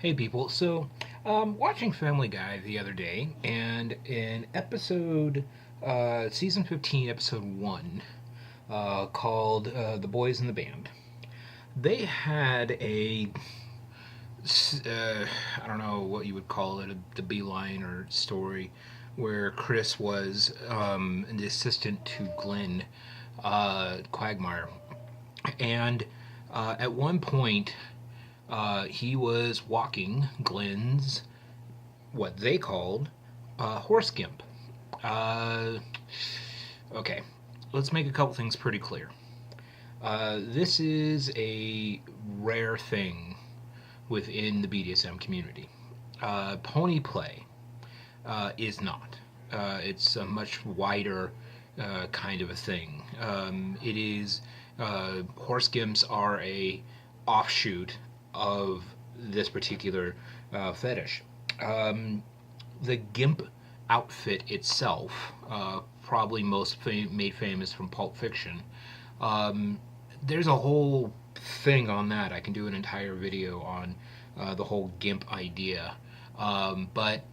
Hey people, watching Family Guy the other day, and in season 15, episode 1, called The Boys in the Band, they had I don't know what you would call it, the beeline or story, where Chris was the assistant to Glenn Quagmire. And at one point, he was walking Glenn's what they called horse gimp. Uh, okay, let's make a couple things pretty clear. This is a rare thing within the BDSM community. Pony play is not. It's a much wider kind of a thing. It is horse gimps are a offshoot of this particular fetish. Um, the gimp outfit itself, probably made famous from Pulp Fiction. Um, there's a whole thing on that. I can do an entire video on the whole gimp idea. But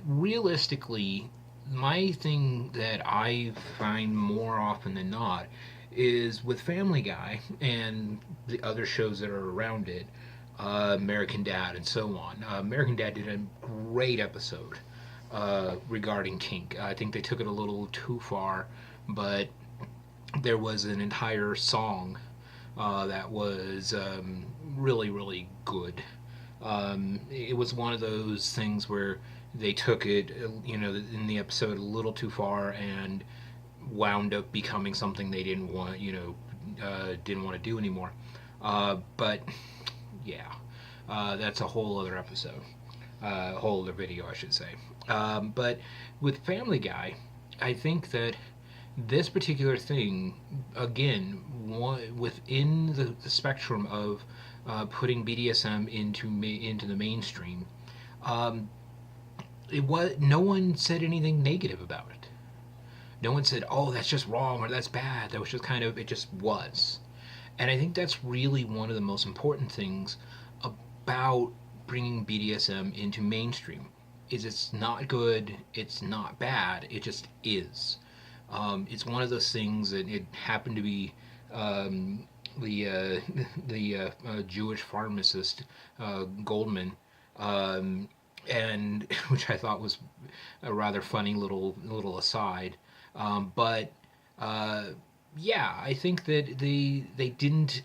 realistically, my thing that I find more often than not is with Family Guy and the other shows that are around it, American Dad and so on. American Dad did a great episode regarding kink. I think they took it a little too far, but there was an entire song that was really, really good. It was one of those things where they took it, in the episode a little too far and wound up becoming something they didn't want to do anymore. But yeah, that's a whole other episode, a whole other video, I should say. But with Family Guy, I think that this particular thing, again, within the spectrum of putting BDSM into the mainstream, um, no one said anything negative about it. No one said, "Oh, that's just wrong" or "that's bad." That was just kind of, it just was. And I think that's really one of the most important things about bringing BDSM into mainstream. Is it's not good, it's not bad, it just is. It's one of those things that it happened to be the Jewish pharmacist Goldman, and which I thought was a rather funny little aside. But yeah, I think that they didn't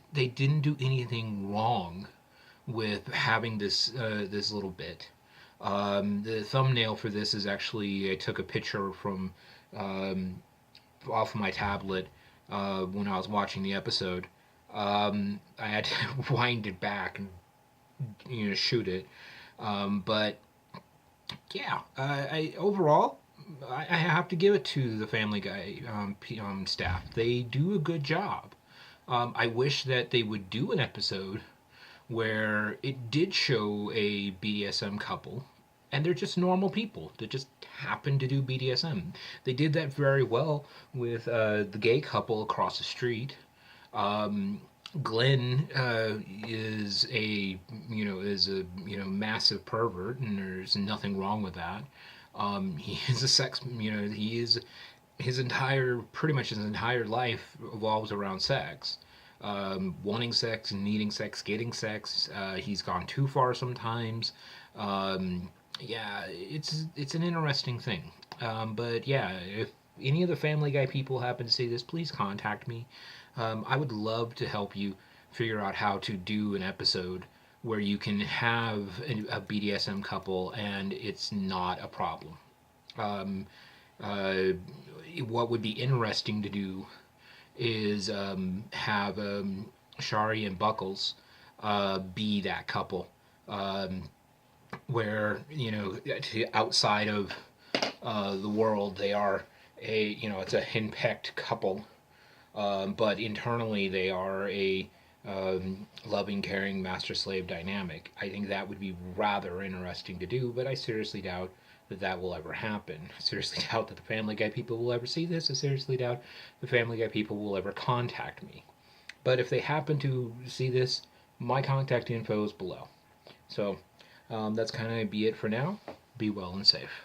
do anything wrong with having this little bit. The thumbnail for this is actually, I took a picture from um, off of my tablet when I was watching the episode. I had to wind it back and shoot it. But yeah, I overall I have to give it to the Family Guy staff. They do a good job. I wish that they would do an episode where it did show a BDSM couple, and they're just normal people that just happen to do BDSM. They did that very well with the gay couple across the street. Um, Glenn is a massive pervert, and there's nothing wrong with that. He is a sex, he is pretty much his entire life revolves around sex. Wanting sex, needing sex, getting sex. He's gone too far sometimes. Yeah, it's an interesting thing. But yeah, if any of the Family Guy people happen to see this, please contact me. I would love to help you figure out how to do an episode where you can have a BDSM couple and it's not a problem. Um, uh, what would be interesting to do is have Shari and Buckles be that couple, um, where outside of the world they are it's a henpecked couple, but internally they are a loving, caring master slave dynamic. I think that would be rather interesting to do, but I seriously doubt that will ever happen. I seriously doubt that the Family Guy people will ever see this. I seriously doubt the Family Guy people will ever contact me. But if they happen to see this, my contact info is below. So That's kind of be it for now. Be well and safe.